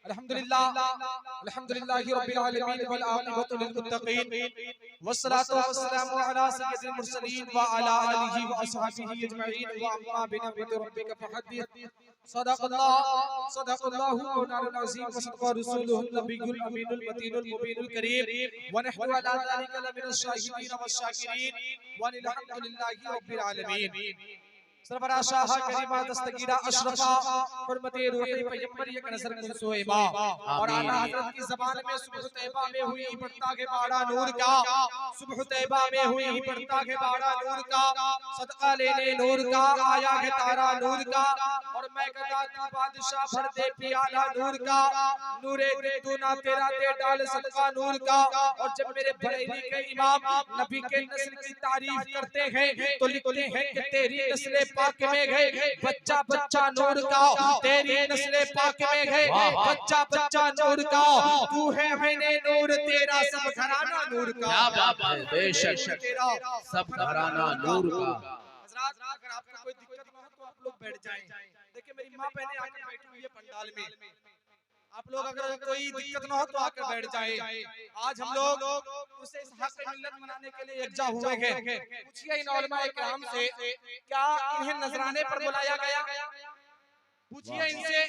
अल्हम्दुलिल्लाह अल्हम्दुलिल्लाहि रब्बिल आलमीन वल आक़िबतु लिल मुत्तक़ीन वस्सलातु वस्सलामु अला सय्यिदिल मुरसलीन व अला आलिहि व अस्हाबिहि अजमईन व अम्मा बिनिअमति रब्बिका फहद्दिस सदक़ल्लाहु मौलाना अज़ीम व सदक़ा रसूलुहुन नबियुल अमीनुल मतीनुल मुबीनुल करीम व नहनु अला ज़ालिका लमिनश शाहिदीन वश शाकिरीन व अल्हम्दुलिल्लाहि रब्बिल आलमीन। सरवरा शाह करीमा दस्तगीरा अशरफा हुर्मते रूह पैगंबर एक नजर कुलसोएबा और आला हजरत की ज़बान में सुबह तैयबा में हुई बढ़ता के बाड़ा नूर का, सुबह तैयबा में हुई बढ़ता के बाड़ा नूर का, सदका लेने नूर का आया है तारा नूर का, और मैं कहता तू बादशाह भर दे पियाला नूर का, नूरे दूना तेरा दे डाल सदका नूर का। और जब मेरे बरेली के इमाम नबी के नस्ल की तारीफ करते हैं तो लिखते हैं कि तेरी नस्ल पाक में गए बच्चा बच्चा नूर का, तेरी नस्ल पाक में गए बच्चा बच्चा नूर का, तू है मैंने नूर तेरा सब घराना नूर का। क्या बात है, बेशक तेरा सब घराना नूर का। हज़रात अगर आपको कोई दिक्कत ना हो तो आप लोग बैठ जाएं। देखिए मेरी माँ बहनें आकर बैठी हुई है पंडाल में, आप लोग अगर कोई दिक्कत ना हो तो आकर बैठ जाए। आज हम लोग उसे इस हक मिल्लत मनाने के लिए एकजा हुए हैं। पूछिए इन उलमाए किराम से क्या इन्हें नजराने पर बुलाया गया? पूछिए इनसे,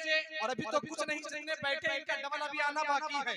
और अभी तो कुछ नहीं जितने बैठे इनका डबल अभी आना बाकी है।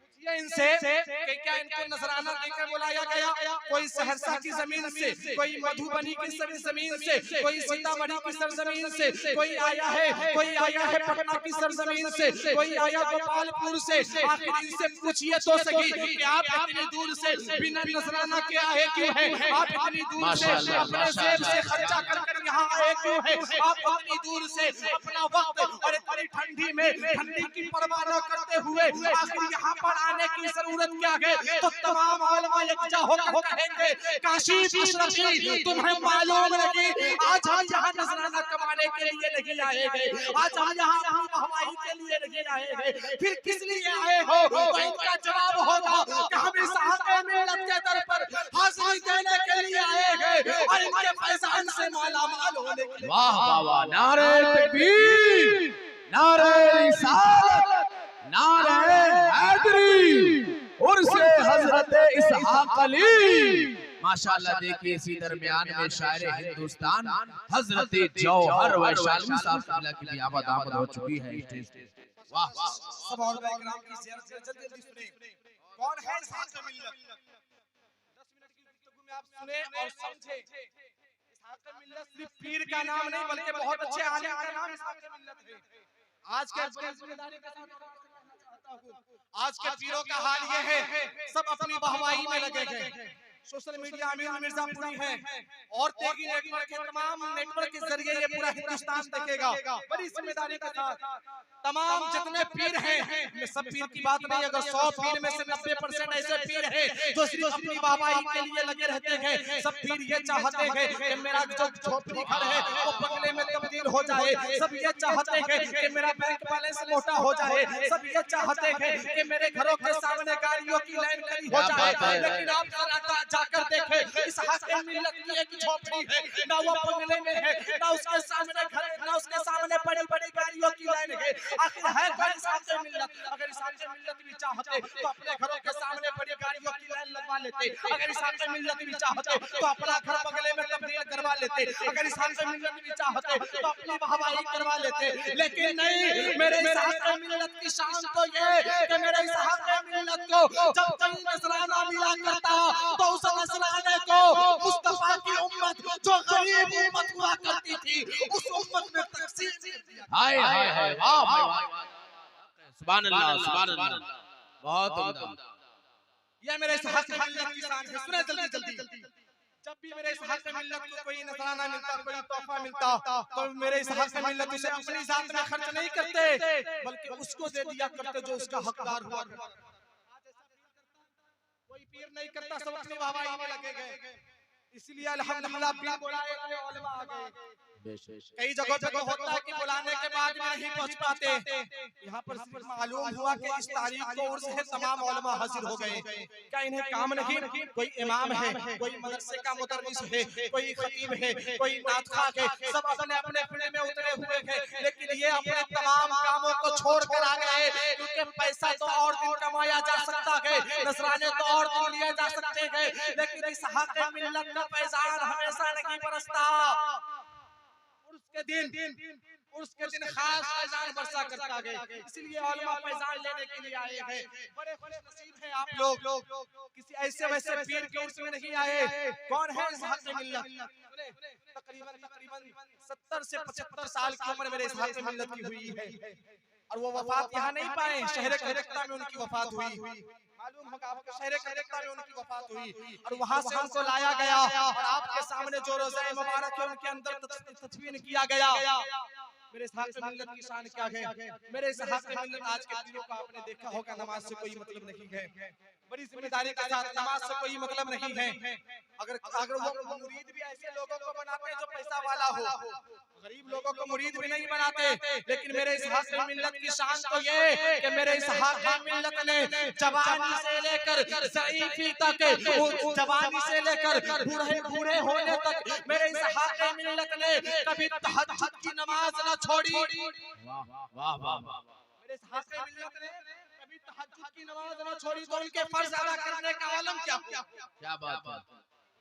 पूछिए इनसे कि क्या इनको नजराना देकर बुलाया गया? कोई सहरसा की जमीन से, कोई मधुबनी की जमीन से, कोई सीतामढ़ी की सरजमीन से, कोई आया है पटना की सरजमीन से, कोई आया गोपालपुर से। आखिर इनसे पूछिए तो सही कि आप इतनी दूर से बिना नजराना के आए क्यों हैं? आप इतनी दूर से अपने जेब से खर्चा कर यहाँ आए क्यों हैं? आप इतनी दूर से अपना वक्त और इतनी ठंडी में ठंडी की परवाह न करते हुए आखिर यहाँ पर आने की जरूरत क्या है? तो तमाम उलमा यकजा होकर कहेंगे काशी अशरफी तुम्हें मालूम नहीं, आज हम यहाँ नजराना कमाने के लिए नहीं आए हैं, आज हम यहाँ अपनी महवाई के लिए नहीं आए हैं, फिर किस लिए आए हो? तो इनका जवाब होगा कि हम इस हक़ मिल्लत के दर पर हाजिरी देने के लिए आए हैं और इनके फैज़ान से मालामाल होने के लिए। वाह वाह वाह, नारे तकबीर, नारे रिसालत, नारे हैदरी, उर्से हजरत इसहाक अली। माशाअल्लाह देखिए इसी दरमियान में शायर हिंदुस्तान हजरत जौहर वैशाली साहब की भी आमद हो चुकी है। वाह वाह, सब उलमा इकराम की ज़ियारत से जल्दी जल्दी सुने कौन है इसहाक मिल्लत। 10 मिनट की गुफ्तगू में आप सुने और समझे इसहाक मिल्लत सिर्फ पीर का नाम नहीं बल्कि बहुत अच्छे आलिम का नाम इसहाक मिल्लत है। आज के जिम्मेदारी के साथ आज के पीरों का हाल ये है सब अपनी वाहवाही में लगे हैं। सोशल मीडिया अमीर मिर्जापुरी है और तेगी नेटवर्क के तमाम नेटवर्क के जरिए ये पूरा हिंदुस्तान देखेगा। बड़ी जिम्मेदारी के साथ तमाम जितने पीर हैं, सब पीर की बात नहीं, अगर 100 पीर में से 90% ऐसे पीर हैं जो सिर्फ अपनी वाहवाही के लिए लगे रहते हैं। सब पीर ये चाहते हैं कि मेरा जो झोपड़ी घर है वो बंगले में तब्दील हो जाए, सब ये चाहते हैं कि मेरा बैंक बैलेंस मोटा हो जाए, सब ये चाहते हैं कि मेरे घरों के सामने गाड़ियों की लाइन खड़ी हो जाए। लेकिन आप जरा जाकर देखें इस हक़ मिल्लत की एक झोपड़ी है, ना वो बंगले में है, ना उसके सामने घर है, ना उसके सामने बड़ी बड़ी गाड़ियों की लाइन है। आखिर है कौन इस हक़ मिल्लत? अगर इस हक़ मिल्लत भी चाहते तो अपने घरों के सामने बड़ी गाड़ियों की लाइन लगवा लेते। अगर इस हक़ मिल्लत भी चाहते तो अपना घर बंगले में तब्दील करवा लेते। अगर इस हक़ मिल्लत भी चाहते तो अपनी वाहवाही करवा लेते। लेकिन नहीं, मेरे इस हक़ मिल्लत की शान तो ये कि मेरे इस हक़ मिल्लत को जब कोई नजराना मिला करता तो उस नजराने को मुस्तफा की उम्मत जो गरीब उम्मत हुआ करती थी उस उम्मत में तकसीम कर दिया। हाय हाय हाय, वाह वाह, सुभान अल्लाह सुभान अल्लाह, बहुत उम्दा। ये मेरे इस हक़ मिल्लत की शान है। सुने जल्दी जल्दी, जब भी मेरे इस हक़ मिल्लत को कोई नजराना मिलता, कोई तोहफा मिलता तो मेरे इस हक़ मिल्लत उसे अपनी जात में खर्च नहीं करते बल्कि उसको दे दिया करते जो उसका हकदार हुआ। कोई पीर नहीं करता, सब अपनी वाहवाही में लगे गए। इसलिए अल्हम्दुलिल्लाह पीर बुलाए गए, उलमा आ गए। कई जगहों पे तो होता है कि बुलाने के बाद भी नहीं पहुंच पाते। यहाँ पर सिर्फ मालूम हुआ कि इस तारीख को उर्स है, तमाम उलमा हाजिर हो गए। क्या इन्हें काम नहीं? कोई इमाम है, कोई मदरसे का मुदर्रिस है, कोई खतीब है, कोई नातखा है, सब अपने अपने फील्ड में उतरे हुए हैं, लेकिन ये अपने तमाम कामों को छोड़ कर आ गए, क्योंकि पैसा तो और दिन कमाया जा सकता है, नजराने तो और दिन लिए जा सकते हैं, लेकिन इस हक मिल्लत का फैजान हमेशा नहीं बरसता। उसके दिन खास फैजान बरसा करता है, इसलिए उलमा फैजान लेने के लिए आए हैं। बड़े खुशनसीब हैं आप लोग, किसी ऐसे वैसे पीर के उर्स में नहीं आए। कौन है इस हक मिल्लत? तकरीबन 70 से 75 साल की उम्र मेरे इस हक मिल्लत की हुई है, और वो वफात यहाँ नहीं पाए, शहर कलकत्ता में उनकी वफात हुई। मालूम होगा आपको, शहर कलकत्ता में उनकी वफात हुई, और वहां से उनको लाया गया और आपके सामने जो रोज़े मुबारक है उनके अंदर तदफीन किया गया। मेरे इस्हाक मिल्लत की शान क्या है? मेरे इस्हाक मिल्लत आज के पीरों को आपने देखा होगा, नमाज से कोई मतलब नहीं है, बड़ी जिम्मेदारी के साथ नमाज से कोई मतलब नहीं है। अगर वो मुरीद भी ऐसे लोगों को बनाते हैं जो पैसा वाला हो, गरीब लोगों को मुरीद भी नहीं बनाते, लेकिन मेरे इस्हाक मिल्लत की शान तो ये कि मेरे इस्हाक मिल्लत ने जवानी से लेकर ज़ईफ़ी तक, जवानी से लेकर बूढ़े होने तक मेरे इस्हाक मिल्लत ने कभी तहज्जुद की नमाज न छोड़ी। वाह वाह वाह। मेरे इस्हाक मिल्लत ने कभी तहज्जुद की नमाज न छोड़ी, तो उनके फर्ज अदा करने का आलम क्या होगा? क्या बात है,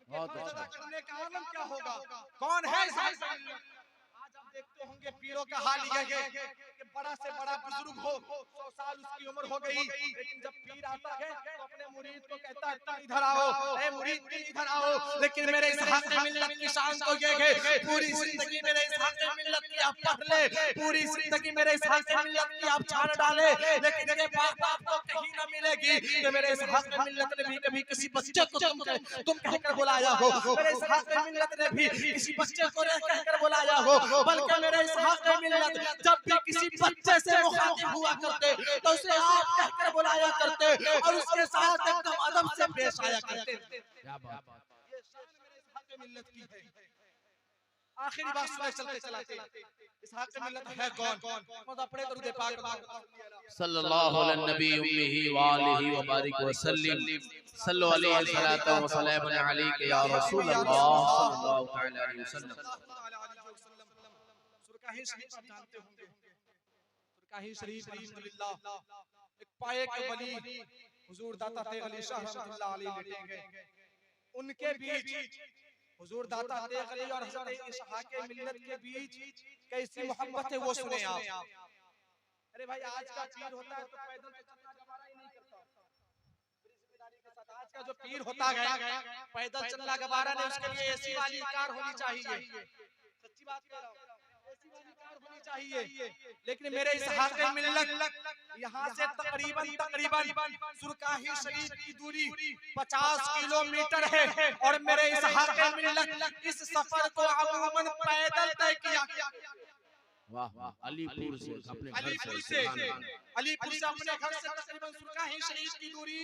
बहुत अच्छा। करने का आलम क्या होगा? कौन है इस्हाक मिल्लत? आज आप देखते होंगे पीरों का हाल यह है कि बड़ा से बड़ा बुजुर्ग हो, 100 साल उसकी उम्र हो गई, लेकिन जब पीर आता है तो अपने मुरीद को कहता है तुम इधर आओ, ए मुरीद तुम इधर आओ। लेकिन मेरे इस्हाक मिल्लत की शान तो ये है, पूरी जिंदगी मेरे इस्हाक मिल्लत की आप पढ़ ले, पूरी जिंदगी मेरे इस्हाक मिल्लत की आप छान डाले, लेकिन ये बात आपको कहीं ना मिलेगी कि मेरे इस्हाक मिल्लत ने भी कभी किसी बच्चे को तुम कहकर बुलाया हो, मेरे इस्हाक मिल्लत ने भी किसी बच्चे को कहकर बुलाया हो, बल्कि मेरे इस्हाक मिल्लत जब भी किसी बच्चे से मुखातिब हुआ करते तो उसे आप कहकर बुलाया करते और उसके साथ एकदम अदब से पेश आया करते। क्या बात है, ये शान मेरे इस्हाक मिल्लत की है। आखिरी बात सुनाए चलते चलाते, इस्हाक मिल्लत है कौन? खुद अपने दरूद पाक सल्लल्लाहु अलैहि नबी उम्मीही व आलिही व बारिक व सल्लिम, सल्लु अलैहि सलातो व सलाम अलैका या रसूल अल्लाह सल्लल्लाहु तआला अलैहि वसल्लम। सुरकाही शरीफ आप जानते होंगे, सुरकाही शरीफ अल्हम्दुलिल्लाह एक पाए के वली हुजूर दाता तेग अली शाह रहमतुल्लाह अलैह लेटे गए, उनके बीच हुजूर दाता तेग अली और हज़रत इस्हाक मिल्लत के बीच कैसी मोहब्बत है वो सुने आप। अरे भाई आज का पीर होता है तो पैदल चलना गवारा ही नहीं करता, बड़ी जिम्मेदारी के साथ आज का जो पीर होता है पैदल चलना गवारा नहीं, उसके लिए एसी वाली कार होनी चाहिए, सच्ची बात कह रहा हूं, एसी वाली कार होनी चाहिए। लेकिन मेरे इस्हाक मिल्लत यहाँ से तकरीबन सुरकाही शरीफ की दूरी 50 किलोमीटर है, और मेरे इस्हाक मिल्लत इस सफर को अमूमन पैदल तय किया। वाह वाह। अलीपुर से अपने घर अलीपुर से अलीपुर से अपने घर से तकरीबन सुरकाही शरीफ की दूरी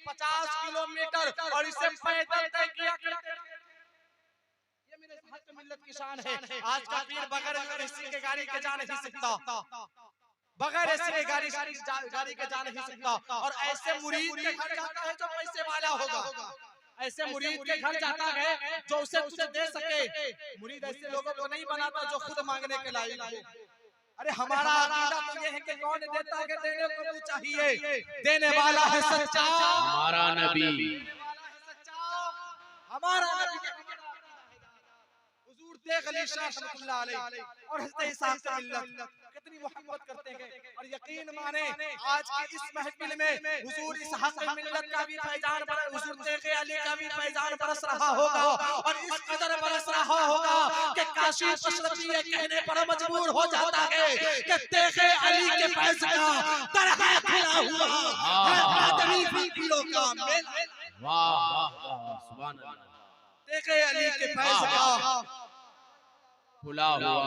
50 किलोमीटर, और इसे पैदल तय किया करते। ये मेरे इस्हाक मिल्लत की शान है। आज का पीर बगैर एसी के गाड़ी के जा नहीं सकता, बगैर एसी के गाड़ी के जा नहीं सकता, और ऐसे मुरीद के घर जाता है जो पैसे वाला होगा, ऐसे मुरीद के घर जाता है जो उसे कुछ दे सके। मुरीद ऐसे लोगों को नहीं बनाता जो खुद मांगने के लायक हो। अरे हमारा अकीदा तो ये है कि कौन देता है, देने को भी चाहिए, देने वाला है सच्चा हमारा नबी, हमारा नबी हुजूर तेग अली शाह रहमतुल्लाह अलैह और हज़रत इस्हाक मिल्लत कितनी मोहब्बत करते हैं। और यकीन माने आज की इस महफिल में हुजूर इस्हाक मिल्लत का भी फैजान बरस, हुजूर तेग अली का भी फैजान बरस रहा होगा, और इस कदर बरस रहा होगा कि काशी अशरफी ये कहने पर मजबूर हो जाता है कि तेग अली के फैज़ का तरह खुला हुआ है आदमी भी पीरों का मेल। वाह वाह वाह, सुभान अल्लाह। तेग अली के फैज़ का खुला हुआ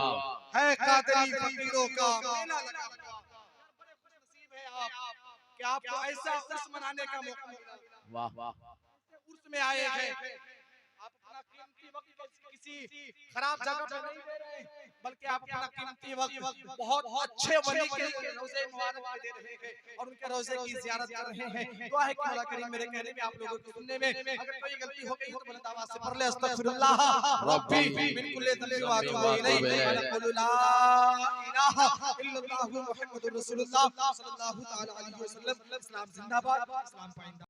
है कादरी फकीरों का मेला लगा हुआ। बड़े खुशनसीब है आप कि आपको ऐसा उर्स मनाने का मौका मिला। वाह वाह। उर्स में आए हैं, आप अपना कीमती किसी खराब जगह पे नहीं दे रहे हैं, बल्कि आप अपना कीमती वक्त बहुत अच्छे वली के रोज़े मुबारक में दे रहे हैं और उनके रोज़े की ज़ियारत कर रहे हैं। दुआ है कि अल्लाह करीम मेरे कहने में आप लोगों को सुनने में अगर कोई गलती हो गई तो बुलंद आवाज़ से पढ़ ले अस्तगफिरुल्लाह रब्बी मिन कुल्ली ज़ंबिन व अतूबु इलैहि व नक़ूलु ला इलाहा इल्लल्लाहु मुहम्मदुर रसूलुल्लाह सल्लल्लाहु तआला अलैहि वसल्लम। इस्लाम जिंदाबाद, इस्लाम पाइंदा।